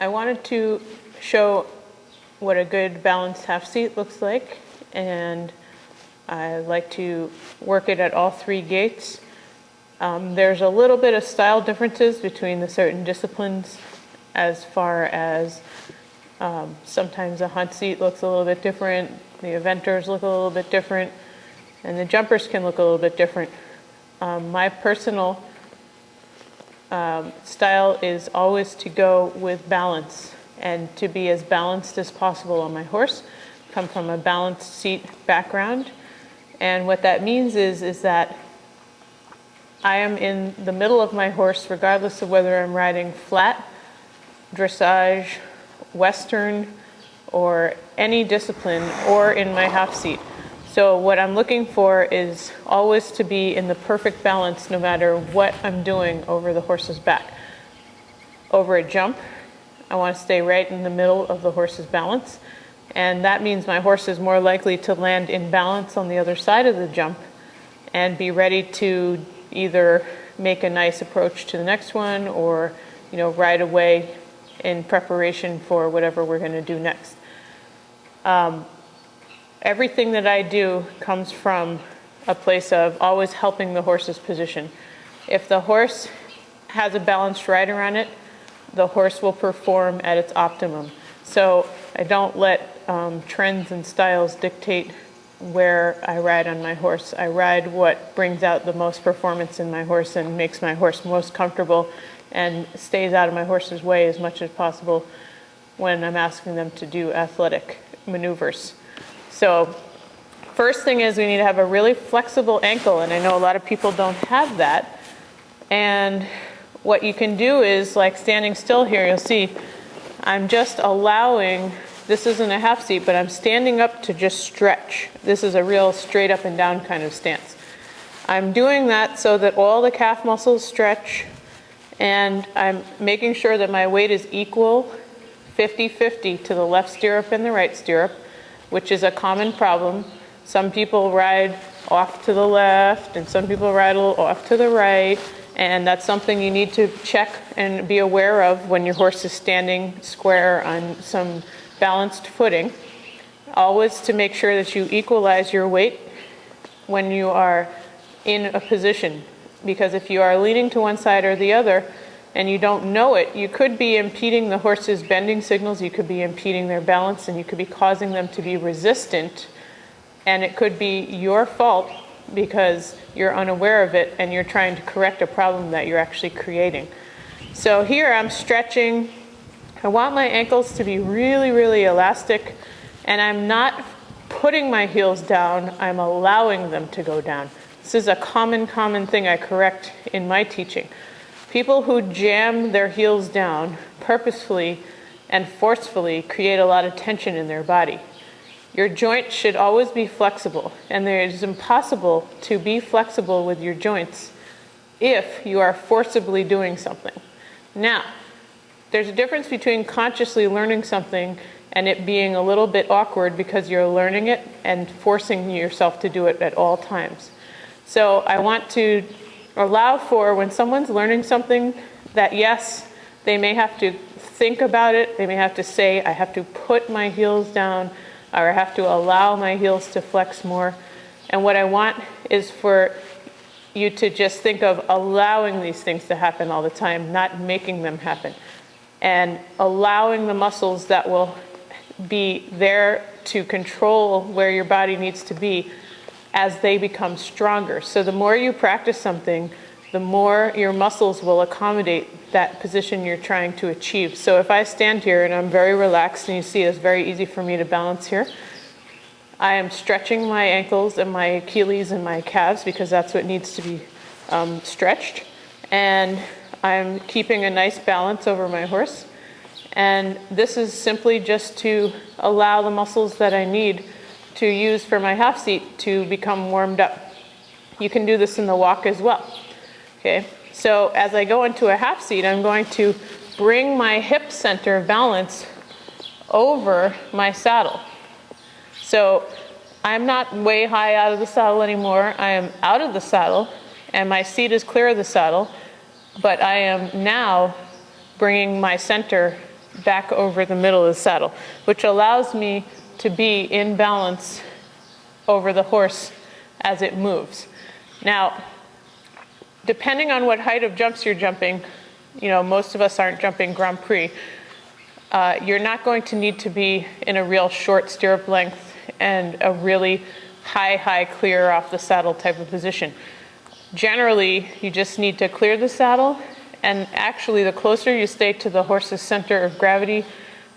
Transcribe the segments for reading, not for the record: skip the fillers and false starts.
I wanted to show what a good balanced half seat looks like, and I like to work it at all three gaits. There's a little bit of style differences between the certain disciplines as far as sometimes a hunt seat looks a little bit different, the eventers look a little bit different, and the jumpers can look a little bit different. My personal style is always to go with balance and to be as balanced as possible on my horse. Come from a balanced seat background, and what that means is that I am in the middle of my horse regardless of whether I'm riding flat, dressage, western, or any discipline, or in my half seat. So what I'm looking for is always to be in the perfect balance no matter what I'm doing over the horse's back. Over a jump, I want to stay right in the middle of the horse's balance, and that means my horse is more likely to land in balance on the other side of the jump and be ready to either make a nice approach to the next one or, ride away in preparation for whatever we're going to do next. Everything that I do comes from a place of always helping the horse's position. If the horse has a balanced rider on it, the horse will perform at its optimum. So I don't let trends and styles dictate where I ride on my horse. I ride what brings out the most performance in my horse and makes my horse most comfortable and stays out of my horse's way as much as possible when I'm asking them to do athletic maneuvers. So first thing is we need to have a really flexible ankle, and I know a lot of people don't have that. And what you can do is, like standing still here, you'll see I'm just allowing, this isn't a half seat, but I'm standing up to just stretch. This is a real straight up and down kind of stance. I'm doing that so that all the calf muscles stretch, and I'm making sure that my weight is equal 50-50 to the left stirrup and the right stirrup, which is a common problem. Some people ride off to the left and some people ride a little off to the right, and that's something you need to check and be aware of when your horse is standing square on some balanced footing. Always to make sure that you equalize your weight when you are in a position, because if you are leaning to one side or the other and you don't know it, you could be impeding the horse's bending signals, you could be impeding their balance, and you could be causing them to be resistant, and it could be your fault because you're unaware of it and you're trying to correct a problem that you're actually creating. So here I'm stretching. I want my ankles to be really, really elastic, and I'm not putting my heels down, I'm allowing them to go down. This is a common thing I correct in my teaching. People who jam their heels down purposefully and forcefully create a lot of tension in their body. Your joint should always be flexible, and it is impossible to be flexible with your joints if you are forcibly doing something. Now, there's a difference between consciously learning something and it being a little bit awkward because you're learning it and forcing yourself to do it at all times. So I want to allow for when someone's learning something that, yes, they may have to think about it, they may have to say, I have to put my heels down, or I have to allow my heels to flex more. And what I want is for you to just think of allowing these things to happen all the time, not making them happen. And allowing the muscles that will be there to control where your body needs to be as they become stronger. So the more you practice something, the more your muscles will accommodate that position you're trying to achieve. So if I stand here and I'm very relaxed, and you see it's very easy for me to balance here, I am stretching my ankles and my Achilles and my calves because that's what needs to be stretched. And I'm keeping a nice balance over my horse. And this is simply just to allow the muscles that I need to use for my half seat to become warmed up. You can do this in the walk as well. Okay, so as I go into a half seat, I'm going to bring my hip center of balance over my saddle. So I'm not way high out of the saddle anymore. I am out of the saddle, and my seat is clear of the saddle, but I am now bringing my center back over the middle of the saddle, which allows me to be in balance over the horse as it moves. Now, depending on what height of jumps you're jumping, most of us aren't jumping Grand Prix, you're not going to need to be in a real short stirrup length and a really high clear off the saddle type of position. Generally, you just need to clear the saddle, and actually the closer you stay to the horse's center of gravity,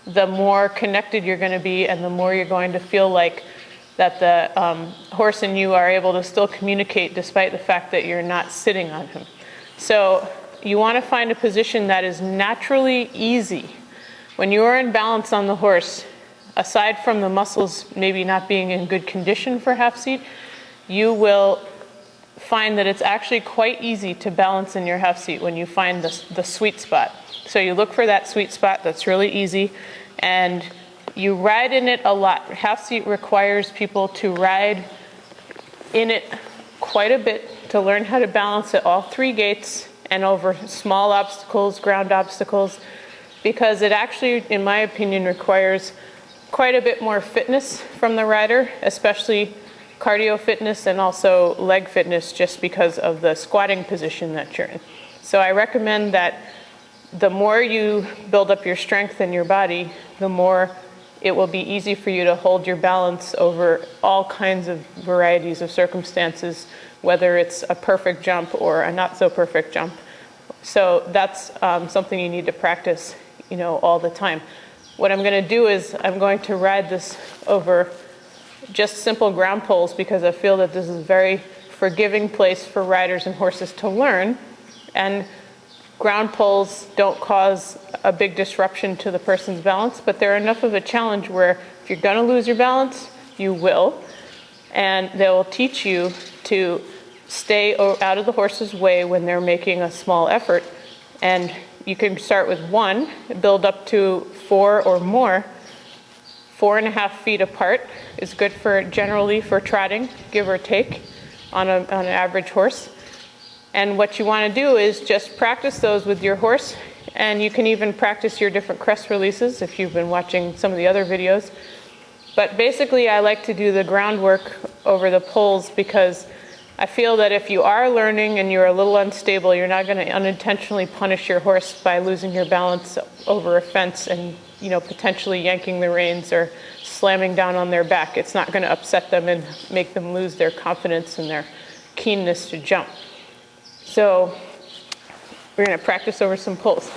the more connected you're going to be, and the more you're going to feel like that the horse and you are able to still communicate despite the fact that you're not sitting on him. So you want to find a position that is naturally easy. When you are in balance on the horse, aside from the muscles maybe not being in good condition for half seat, you will find that it's actually quite easy to balance in your half seat when you find the sweet spot. So you look for that sweet spot that's really easy, and you ride in it a lot. Half seat requires people to ride in it quite a bit to learn how to balance at all three gaits and over small obstacles, ground obstacles, because it actually, in my opinion, requires quite a bit more fitness from the rider, especially cardio fitness and also leg fitness, just because of the squatting position that you're in. So I recommend that the more you build up your strength in your body, the more it will be easy for you to hold your balance over all kinds of varieties of circumstances, whether it's a perfect jump or a not so perfect jump. So that's something you need to practice, all the time. What I'm going to do is I'm going to ride this over just simple ground poles, because I feel that this is a very forgiving place for riders and horses to learn, and ground poles don't cause a big disruption to the person's balance, but they're enough of a challenge where if you're going to lose your balance, you will, and they will teach you to stay out of the horse's way when they're making a small effort. And you can start with 1, build up to 4 or more. 4.5 feet apart is good generally for trotting, give or take, on an average horse. And what you want to do is just practice those with your horse, and you can even practice your different crest releases if you've been watching some of the other videos. But basically, I like to do the groundwork over the poles because I feel that if you are learning and you're a little unstable, you're not going to unintentionally punish your horse by losing your balance over a fence and potentially yanking the reins or slamming down on their back. It's not going to upset them and make them lose their confidence and their keenness to jump. So we're going to practice over some poles.